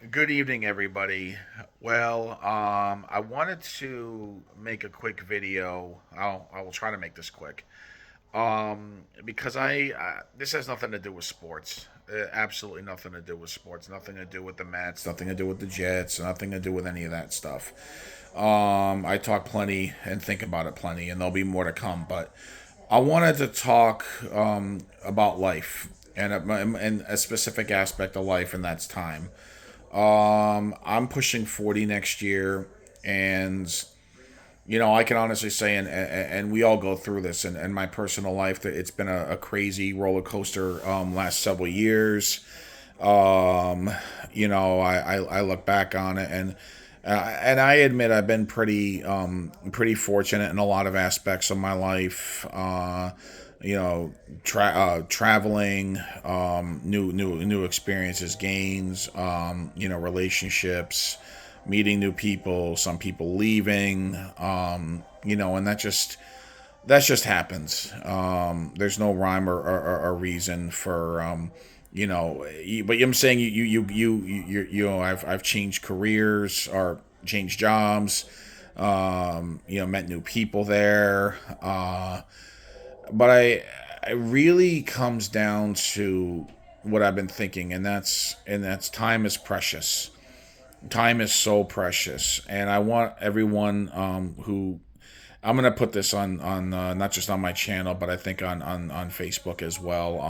Good evening, everybody. I wanted to make a quick video. I will try to make this quick. Because this has nothing to do with sports. Absolutely nothing to do with sports. Nothing to do with the Mets. Nothing to do with the Jets. Nothing to do with any of that stuff. I talk plenty and think about it plenty, and there'll be more to come. But I wanted to talk about life and a specific aspect of life, and that's time. I'm pushing 40 next year, and I can honestly say, and we all go through this, in my personal life, that it's been a crazy roller coaster last several years. Um, I look back on it, and I admit I've been pretty fortunate in a lot of aspects of my life. Traveling, new experiences, gains, relationships, meeting new people, some people leaving, and that just happens. There's no rhyme or reason for but I'm saying I've changed careers or changed jobs, met new people there, but it really comes down to what I've been thinking, and that's time is precious. Time is so precious, and I want everyone who I'm gonna put this on not just on my channel, but I think on Facebook as well.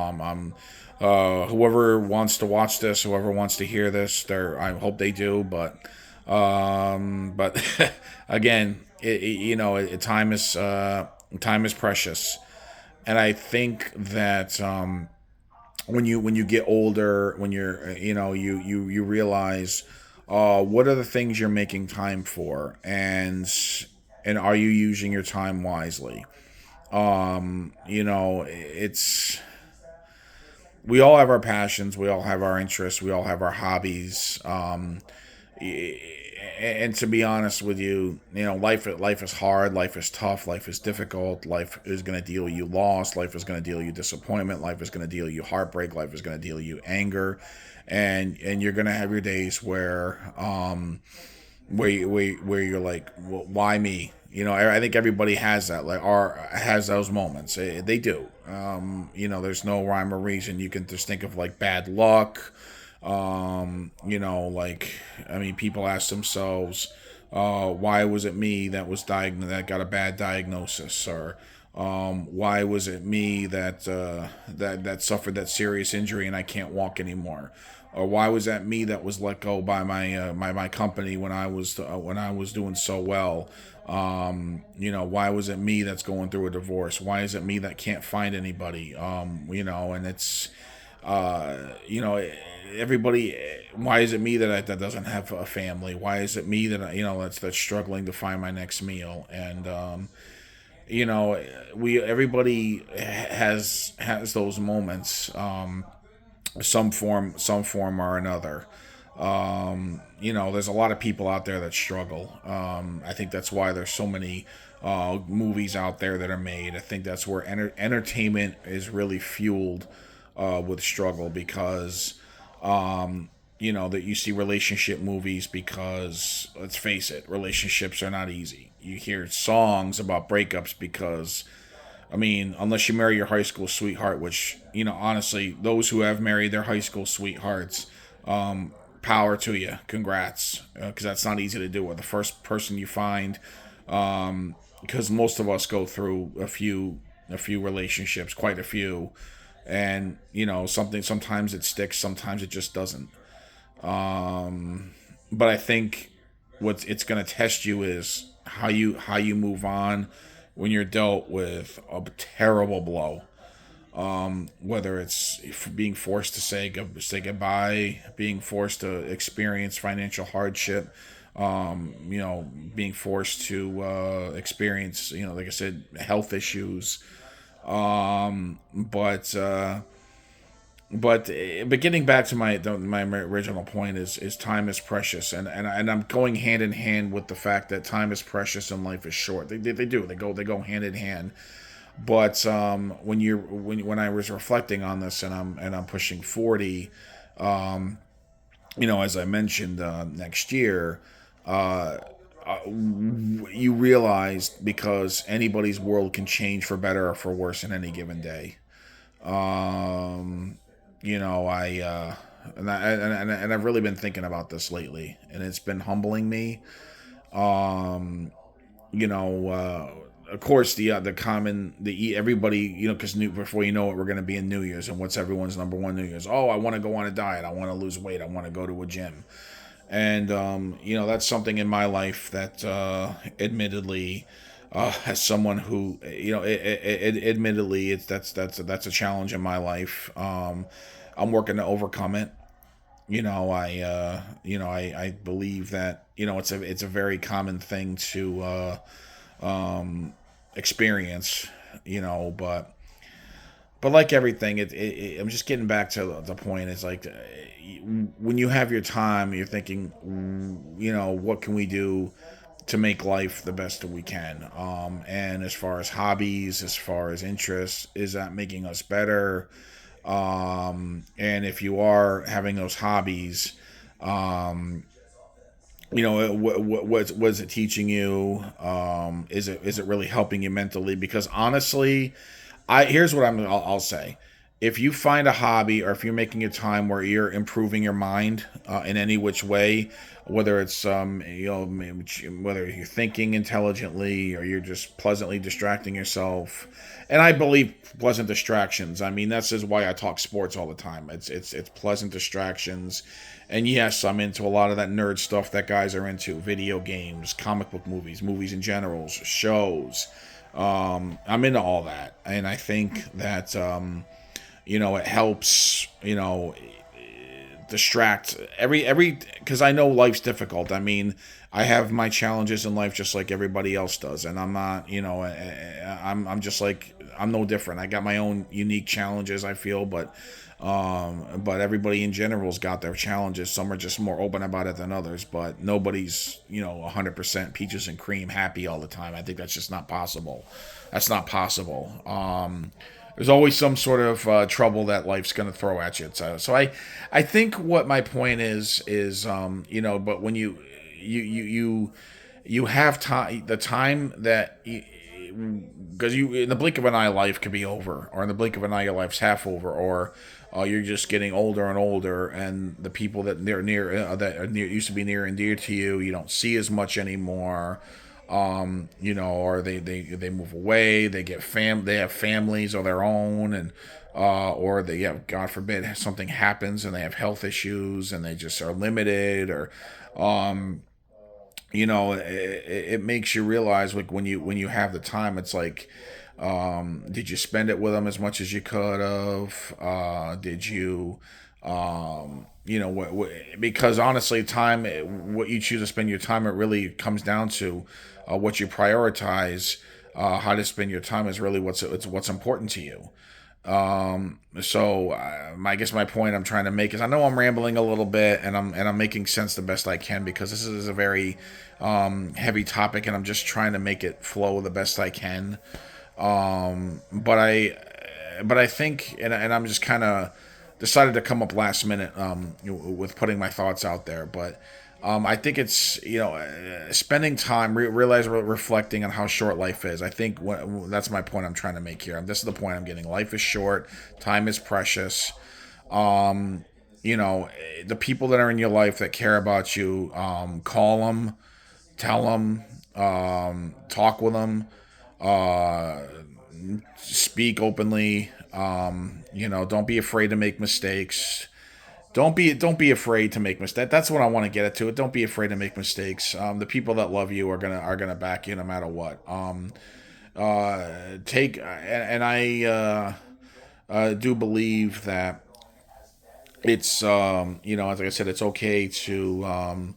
Whoever wants to watch this, whoever wants to hear this, I hope they do. But again, time is precious, and I think that when you get older, when you're you realize what are the things you're making time for, and are you using your time wisely? It's we all have our passions, we all have our interests, we all have our hobbies. And to be honest with you, life is hard, life is tough, life is difficult, life is going to deal you loss, life is going to deal you disappointment, life is going to deal you heartbreak, life is going to deal you anger, and you're going to have your days where you're like, well, why me? I think everybody has that, like, or has those moments. They do. There's no rhyme or reason. You can just think of like bad luck. Like, I mean, people ask themselves, why was it me that was diagnosed, that got a bad diagnosis, or why was it me that suffered that serious injury and I can't walk anymore? Or why was that me that was let go by my company when I was doing so well? Why was it me that's going through a divorce? Why is it me that can't find anybody? And it's you know everybody. Why is it me that doesn't have a family? Why is it me that's struggling to find my next meal? And we everybody has those moments, some form or another. There's a lot of people out there that struggle. I think that's why there's so many movies out there that are made. I think that's where entertainment is really fueled with struggle, because that you see relationship movies, because let's face it, relationships are not easy. You hear songs about breakups because, I mean, unless you marry your high school sweetheart, which, honestly, those who have married their high school sweethearts, power to you. Congrats. Because that's not easy to do with the first person you find. Because most of us go through a few relationships, quite a few. And, sometimes it sticks, sometimes it just doesn't. But I think what it's going to test you is how you move on when you're dealt with a terrible blow. Whether it's being forced to say goodbye, being forced to experience financial hardship, being forced to experience, like I said, health issues. But getting back to my original point is time is precious, and I'm going hand in hand with the fact that time is precious and life is short. They go hand in hand. But when I was reflecting on this, and I'm pushing 40, as I mentioned, next year, uh, you realize because anybody's world can change for better or for worse in any given day. Um, I and I've really been thinking about this lately, and it's been humbling me. Um, of course, the common everybody, because before you know it, we're going to be in New Year's, and what's everyone's number one New Year's? Oh, I want to go on a diet. I want to lose weight. I want to go to a gym. And that's something in my life that, admittedly, as someone who, admittedly, that's a challenge in my life. I'm working to overcome it. I believe that it's a very common thing to experience. But like everything, I'm just getting back to the point. It's like, when you have your time, you're thinking, what can we do to make life the best that we can? And as far as hobbies, as far as interests, is that making us better? And if you are having those hobbies, um, what is it teaching you? Is it really helping you mentally? Because honestly, here's what I'll say. If you find a hobby, or if you're making a time where you're improving your mind, in any which way, whether it's whether you're thinking intelligently or you're just pleasantly distracting yourself, and I believe pleasant distractions. I mean, that's just why I talk sports all the time. It's pleasant distractions, and yes, I'm into a lot of that nerd stuff that guys are into: video games, comic book movies, movies in general, shows. I'm into all that, and I think that, it helps, distract every because I know life's difficult. I mean, I have my challenges in life just like everybody else does, and I'm not, I'm just like, I'm no different. I got my own unique challenges, I feel, but everybody in general's got their challenges. Some are just more open about it than others, but nobody's, 100% peaches and cream happy all the time. I think that's just not possible. That's not possible. There's always some sort of, trouble that life's going to throw at you. So I think what my point is, but when you have time, the time that, because you, in the blink of an eye, life could be over, or in the blink of an eye, your life's half over, or, you're just getting older and older, and the people that are near, used to be near and dear to you, you don't see as much anymore. Or they move away, they have families of their own, and, or they have, God forbid, something happens and they have health issues and they just are limited, or, um, it makes you realize, like, when you have the time, it's like, did you spend it with them as much as you could have? Did you, because honestly, time, what you choose to spend your time, it really comes down to, what you prioritize. How to spend your time is really what's important to you. So, I guess my point I'm trying to make is, I know I'm rambling a little bit, and I'm making sense the best I can, because this is a very, heavy topic, and I'm just trying to make it flow the best I can. But I think, and I'm just kind of decided to come up last minute, with putting my thoughts out there. But, I think it's, spending time, reflecting on how short life is. I think that's my point I'm trying to make here. This is the point I'm getting. Life is short. Time is precious. Um, the people that are in your life that care about you, call them, tell them, talk with them, uh, speak openly. Don't be afraid to make mistakes. Don't be afraid to make mistakes. That's what I want to get it to. Don't be afraid to make mistakes. The people that love you are gonna back you no matter what. Take and I, do believe that it's, as I said, it's okay to,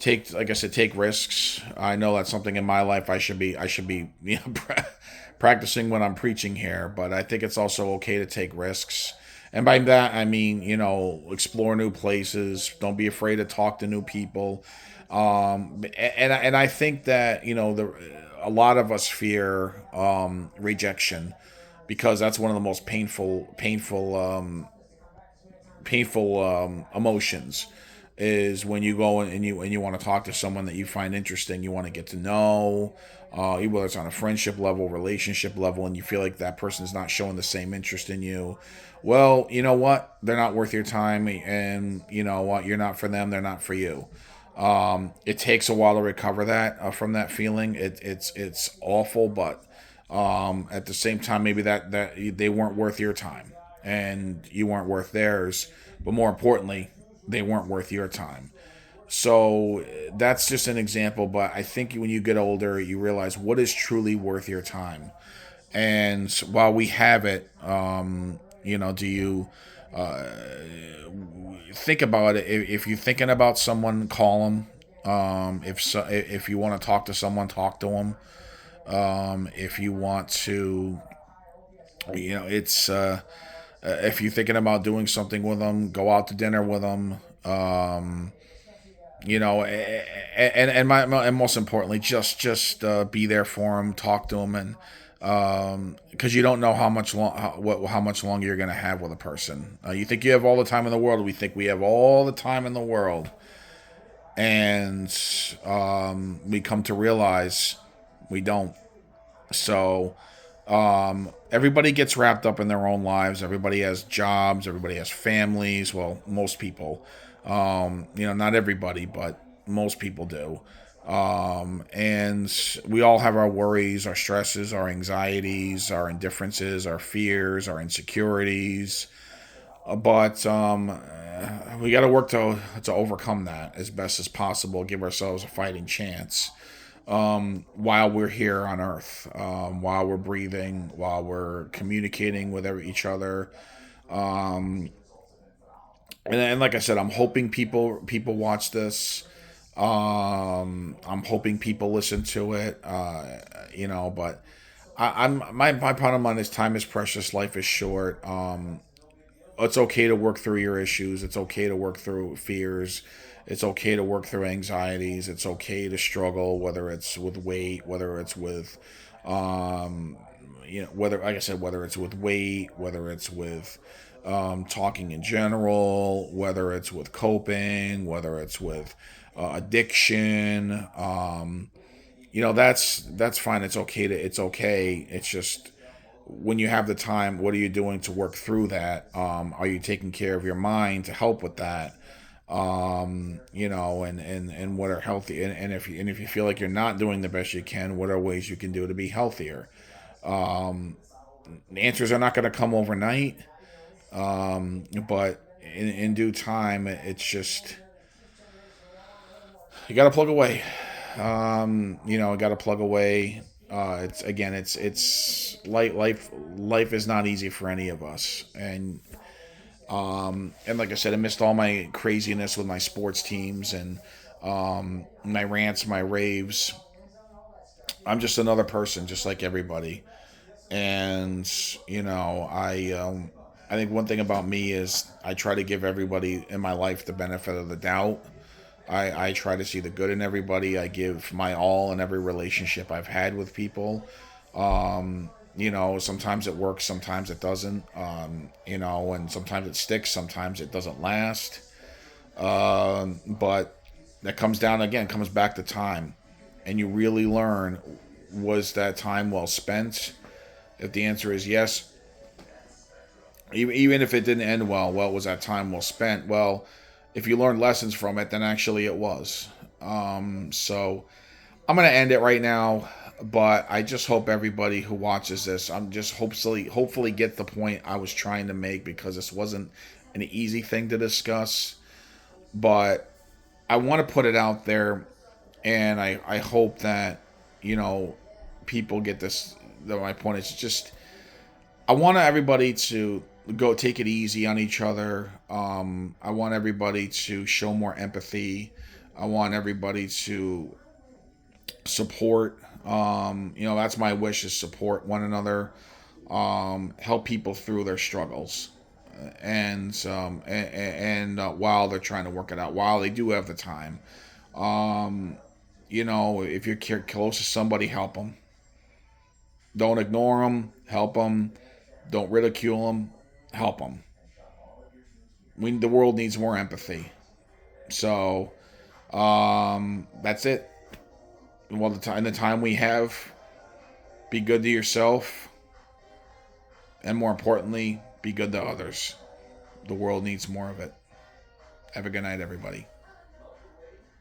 take, like I said, take risks. I know that's something in my life I should be practicing when I'm preaching here, but I think it's also okay to take risks. And by that I mean, explore new places. Don't be afraid to talk to new people. And I think that, a lot of us fear, rejection, because that's one of the most painful emotions. is when you go and you want to talk to someone that you find interesting, you want to get to know, whether it's on a friendship level, relationship level, and you feel like that person's not showing the same interest in you. Well, you know what? They're not worth your time, and you know what? You're not for them. They're not for you. It takes a while to recover that from that feeling. It's awful, but at the same time, maybe that they weren't worth your time, and you weren't worth theirs. But more importantly, they weren't worth your time. So that's just an example. But I think when you get older, you realize what is truly worth your time. And while we have it, do you think about it? If you're thinking about someone, call them. If you want to talk to someone, talk to them. If you want to, it's if you're thinking about doing something with them, go out to dinner with them. And most importantly, just be there for them, talk to them, and because you don't know how much longer you're gonna have with a person. You think you have all the time in the world. We think we have all the time in the world, and we come to realize we don't. So everybody gets wrapped up in their own lives. Everybody has jobs. Everybody has families. Well, most people. Not everybody, but most people do. And we all have our worries, our stresses, our anxieties, our indifferences, our fears, our insecurities. But we got to work to overcome that as best as possible. Give ourselves a fighting chance while we're here on Earth, while we're breathing, while we're communicating with each other. And like I said, I'm hoping people watch this. I'm hoping people listen to it. But my bottom line is time is precious, life is short. It's okay to work through your issues. It's okay to work through fears. It's okay to work through anxieties. It's okay to struggle, whether it's with weight, whether it's with, whether, like I said, whether it's with weight, whether it's with talking in general, whether it's with coping, whether it's with addiction. That's fine. It's okay. It's just when you have the time, what are you doing to work through that? Are you taking care of your mind to help with that? And what are healthy? And if you feel like you're not doing the best you can, what are ways you can do to be healthier? The answers are not going to come overnight, but in due time, it's just you got to plug away. Got to plug away. It's life is not easy for any of us, and like I said, I missed all my craziness with my sports teams and my rants, my raves. I'm just another person, just like everybody. And I think one thing about me is I try to give everybody in my life the benefit of the doubt. I try to see the good in everybody. I give my all in every relationship I've had with people. Sometimes it works, sometimes it doesn't. And sometimes it sticks, sometimes it doesn't last. But that comes back to time. And you really learn, was that time well spent? If the answer is yes, even if it didn't end well, was that time well spent? Well, if you learned lessons from it, then actually it was. So I'm gonna end it right now, but I just hope everybody who watches this, I'm just hopefully get the point I was trying to make, because this wasn't an easy thing to discuss, but I want to put it out there, and I hope that people get this. That my point is just I want everybody to go take it easy on each other. I want everybody to show more empathy. I want everybody to support. That's my wish, is support one another. Help people through their struggles, and while they're trying to work it out, while they do have the time. If you're close to somebody, help them. Don't ignore them. Help them. Don't ridicule them. Help them. The world needs more empathy. So, that's it. Well, the time we have, be good to yourself, and more importantly, be good to others. The world needs more of it. Have a good night, everybody.